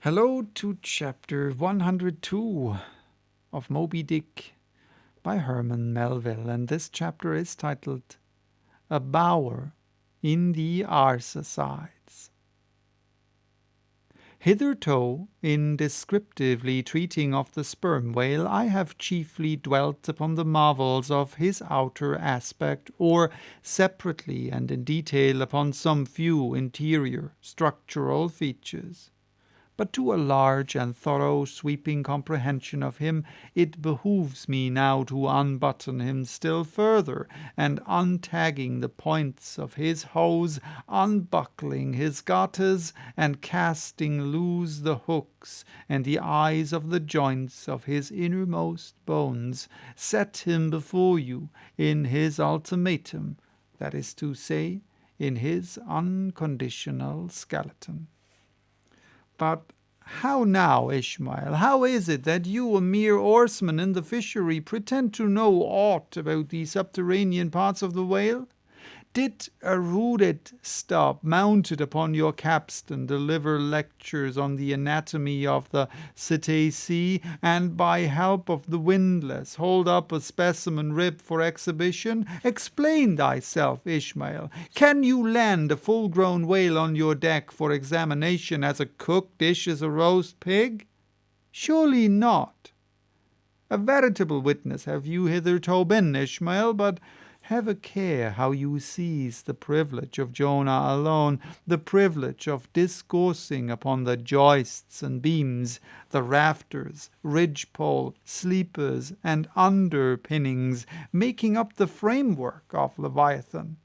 Hello to chapter 102 of Moby Dick by Herman Melville, and this chapter is titled A Bower in the Arsacides. Hitherto, in descriptively treating of the sperm whale, I have chiefly dwelt upon the marvels of his outer aspect, or separately and in detail upon some few interior structural features. But to a large and thorough sweeping comprehension of him, it behooves me now to unbutton him still further, and untagging the points of his hose, unbuckling his garters, and casting loose the hooks and the eyes of the joints of his innermost bones, set him before you in his ultimatum, that is to say, in his unconditional skeleton. But how now, Ishmael? How is it that you, a mere oarsman in the fishery, pretend to know aught about the subterranean parts of the whale? Did a rooted stub mounted upon your capstan deliver lectures on the anatomy of the cetacean, and by help of the windlass hold up a specimen rib for exhibition? Explain thyself, Ishmael. Can you land a full-grown whale on your deck for examination as a cook dishes a roast pig? Surely not. A veritable witness have you hitherto been, Ishmael, but have a care how you seize the privilege of Jonah alone, the privilege of discoursing upon the joists and beams, the rafters, ridgepole, sleepers, and underpinnings, making up the framework of Leviathan.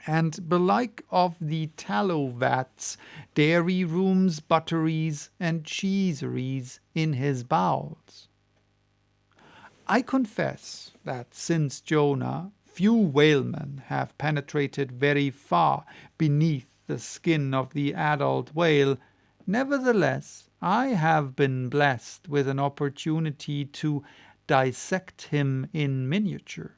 And belike of the tallow vats, dairy rooms, butteries, and cheeseries in his bowels. I confess that since Jonah, few whalemen have penetrated very far beneath the skin of the adult whale. Nevertheless, I have been blessed with an opportunity to dissect him in miniature.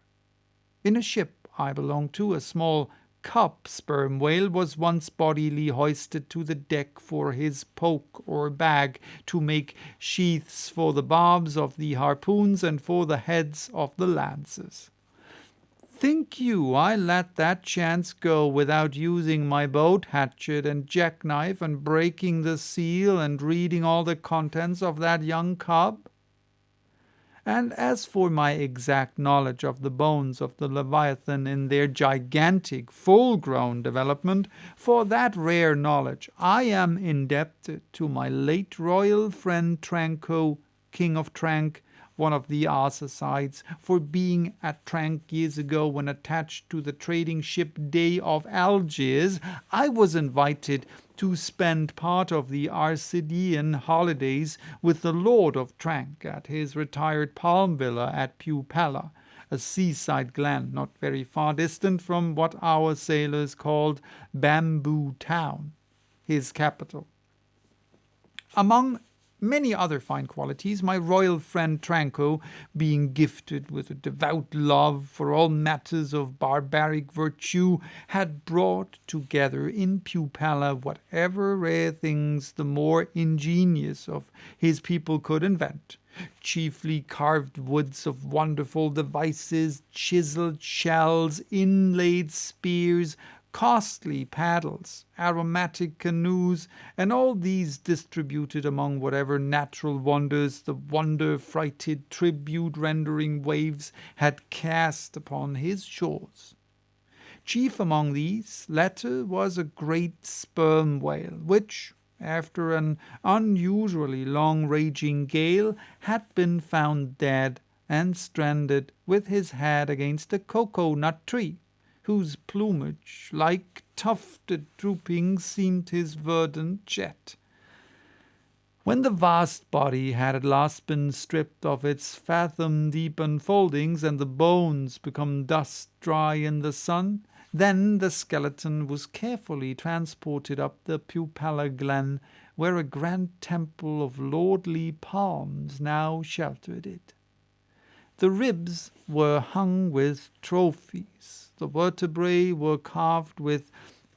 In a ship I belong to, a small cub sperm whale was once bodily hoisted to the deck for his poke or bag, to make sheaths for the barbs of the harpoons and for the heads of the lances. Think you I let that chance go without using my boat hatchet and jackknife and breaking the seal and reading all the contents of that young cub? And as for my exact knowledge of the bones of the Leviathan in their gigantic, full-grown development, for that rare knowledge I am indebted to my late royal friend Tranco, King of Trank, one of the Arsacides, for being at Trank years ago when attached to the trading ship Day of Algiers, I was invited to spend part of the Arcadian holidays with the Lord of Trank at his retired palm villa at Pupella, a seaside glen not very far distant from what our sailors called Bamboo Town, his capital. Among many other fine qualities, my royal friend Tranco, being gifted with a devout love for all matters of barbaric virtue, had brought together in Pupella whatever rare things the more ingenious of his people could invent, chiefly carved woods of wonderful devices, chiseled shells, inlaid spears, costly paddles, aromatic canoes, and all these distributed among whatever natural wonders the wonder-frighted tribute-rendering waves had cast upon his shores. Chief among these latter was a great sperm whale, which, after an unusually long raging gale, had been found dead and stranded with his head against a cocoa-nut tree, whose plumage, like tufted droopings, seemed his verdant jet. When the vast body had at last been stripped of its fathom-deep unfoldings, and the bones become dust-dry in the sun, then the skeleton was carefully transported up the Pupella glen, where a grand temple of lordly palms now sheltered it. The ribs were hung with trophies, the vertebrae were carved with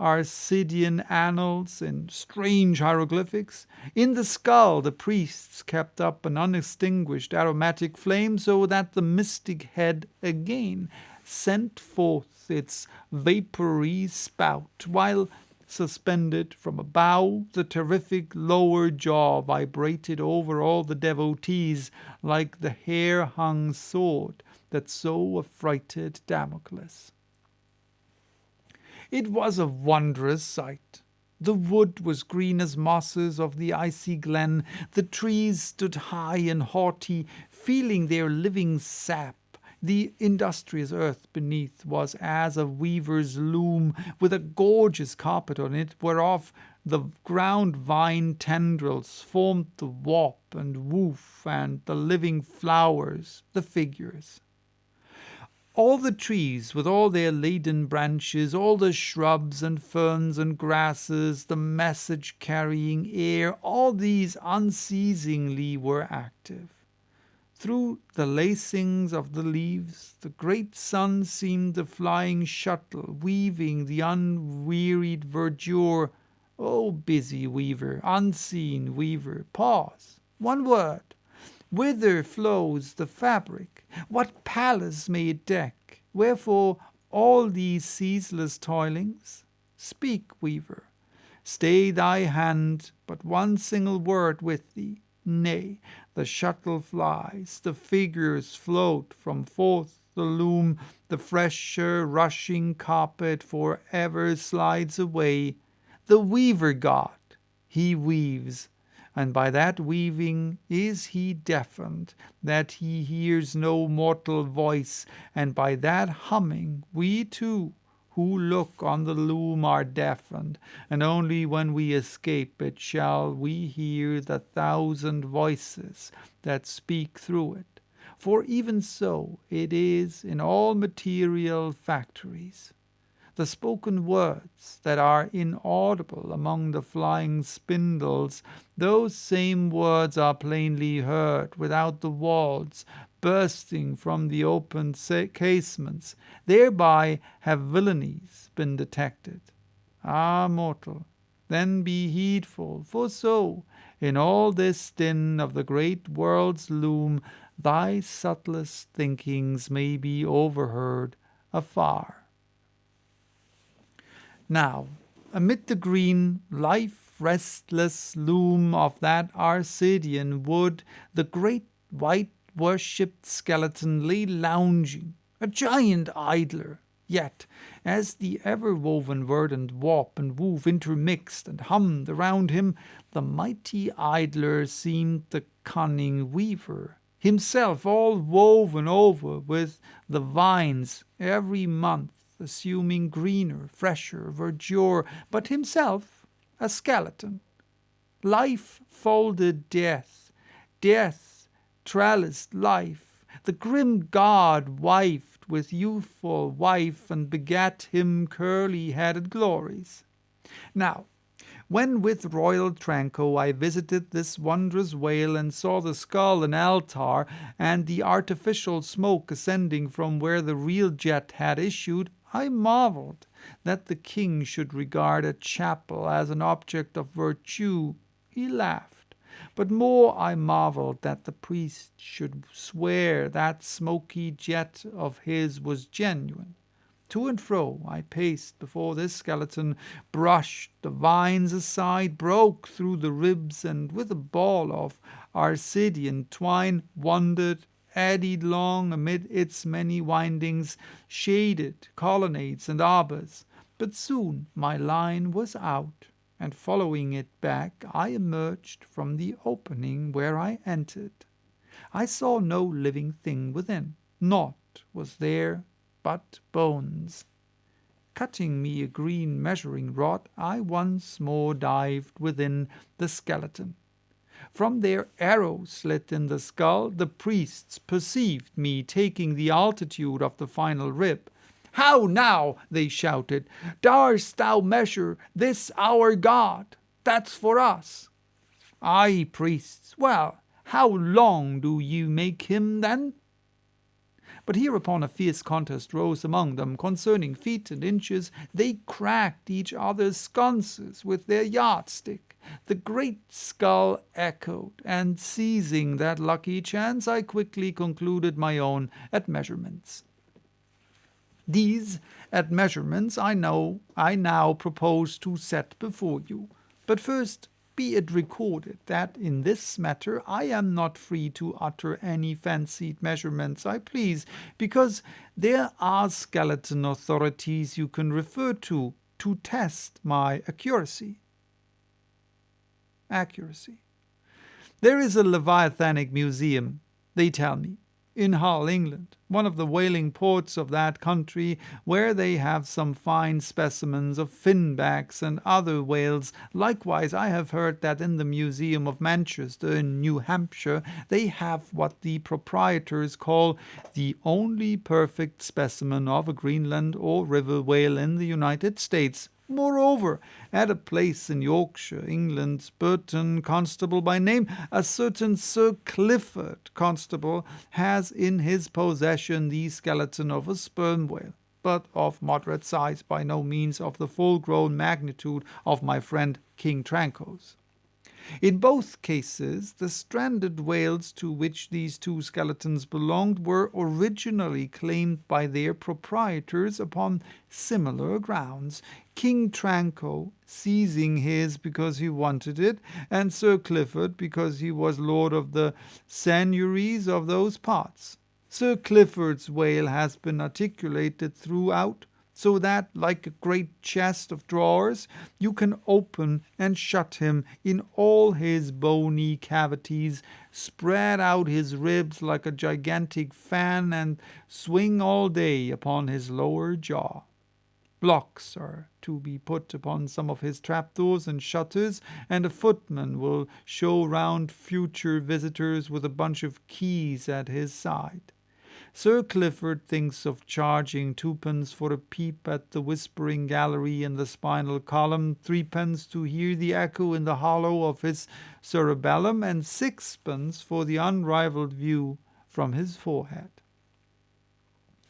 Arsacidean annals in strange hieroglyphics. In the skull the priests kept up an unextinguished aromatic flame, so that the mystic head again sent forth its vapory spout, while suspended from a bough, the terrific lower jaw vibrated over all the devotees like the hair-hung sword that so affrighted Damocles. It was a wondrous sight. The wood was green as mosses of the icy glen. The trees stood high and haughty, feeling their living sap. The industrious earth beneath was as a weaver's loom, with a gorgeous carpet on it, whereof the ground vine tendrils formed the warp and woof, and the living flowers the figures. All the trees, with all their laden branches, all the shrubs and ferns and grasses, the message-carrying air, all these unceasingly were active. Through the lacings of the leaves, the great sun seemed a flying shuttle, weaving the unwearied verdure. O busy weaver, unseen weaver, pause. One word. Whither flows the fabric? What palace may it deck? Wherefore all these ceaseless toilings? Speak, weaver. Stay thy hand, but one single word with thee. Nay, the shuttle flies, the figures float from forth the loom, the fresher rushing carpet for ever slides away. The weaver god, he weaves, and by that weaving is he deafened, that he hears no mortal voice, and by that humming we too, who look on the loom, are deafened, and only when we escape it shall we hear the thousand voices that speak through it. For even so it is in all material factories. The spoken words that are inaudible among the flying spindles, those same words are plainly heard without the walls, bursting from the opened casements. Thereby have villainies been detected. Ah, mortal, then be heedful, for so, in all this din of the great world's loom, thy subtlest thinkings may be overheard afar. Now, amid the green, life-restless loom of that Arcadian wood, the great white worshipped skeleton lay lounging, a giant idler. Yet, as the ever-woven verdant warp and woof intermixed and hummed around him, the mighty idler seemed the cunning weaver, himself all woven over with the vines, every month assuming greener, fresher verdure, but himself a skeleton. Life folded death, death trellised life. The grim god wifed with youthful wife, and begat him curly-headed glories. Now, when with royal Tranco I visited this wondrous whale, and saw the skull and altar, and the artificial smoke ascending from where the real jet had issued, I marveled that the king should regard a chapel as an object of virtue. He laughed. But more I marveled that the priest should swear that smoky jet of his was genuine. To and fro I paced before this skeleton, brushed the vines aside, broke through the ribs, and with a ball of Arcadian twine wandered, eddied long amid its many windings, shaded colonnades and arbors. But soon my line was out, and following it back, I emerged from the opening where I entered. I saw no living thing within. Naught was there but bones. Cutting me a green measuring rod, I once more dived within the skeleton. From their arrow slit in the skull, the priests perceived me taking the altitude of the final rib. "How now," they shouted, "darst thou measure this our god? That's for us." "Aye, priests, well, how long do you make him then?" But hereupon a fierce contest rose among them concerning feet and inches. They cracked each other's sconces with their yardstick. The great skull echoed, and seizing that lucky chance, I quickly concluded my own at measurements. These at measurements I now propose to set before you. But first, be it recorded that in this matter I am not free to utter any fancied measurements I please, because there are skeleton authorities you can refer to test my accuracy. There is a Leviathanic museum, they tell me, in Hull, England, one of the whaling ports of that country, where they have some fine specimens of finbacks and other whales. Likewise, I have heard that in the Museum of Manchester, in New Hampshire, they have what the proprietors call the only perfect specimen of a Greenland or river whale in the United States. Moreover, at a place in Yorkshire, England, Burton Constable by name, a certain Sir Clifford Constable has in his possession the skeleton of a sperm whale, but of moderate size, by no means of the full-grown magnitude of my friend King Tranco's. In both cases, the stranded whales to which these two skeletons belonged were originally claimed by their proprietors upon similar grounds, King Tranco seizing his because he wanted it, and Sir Clifford because he was lord of the seigneuries of those parts. Sir Clifford's whale has been articulated throughout, so that, like a great chest of drawers, you can open and shut him in all his bony cavities, spread out his ribs like a gigantic fan, and swing all day upon his lower jaw. Blocks are to be put upon some of his trapdoors and shutters, and a footman will show round future visitors with a bunch of keys at his side. Sir Clifford thinks of charging 2d for a peep at the whispering gallery in the spinal column, 3d to hear the echo in the hollow of his cerebellum, and 6d for the unrivalled view from his forehead.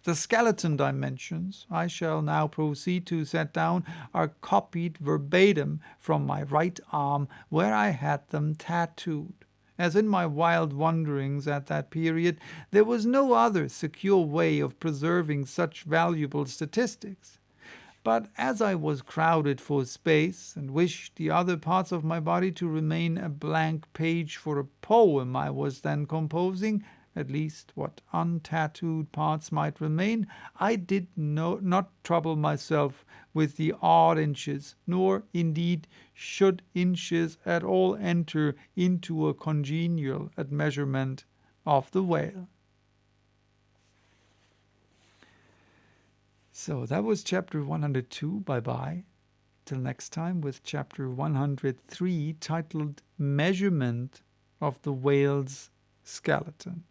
The skeleton dimensions I shall now proceed to set down are copied verbatim from my right arm, where I had them tattooed. As in my wild wanderings at that period, there was no other secure way of preserving such valuable statistics. But as I was crowded for space, and wished the other parts of my body to remain a blank page for a poem I was then composing, at least what untattooed parts might remain, I did not trouble myself with the odd inches, nor indeed should inches at all enter into a congenial admeasurement of the whale. So that was chapter 102. Bye-bye. Till next time with chapter 103, titled Measurement of the Whale's Skeleton.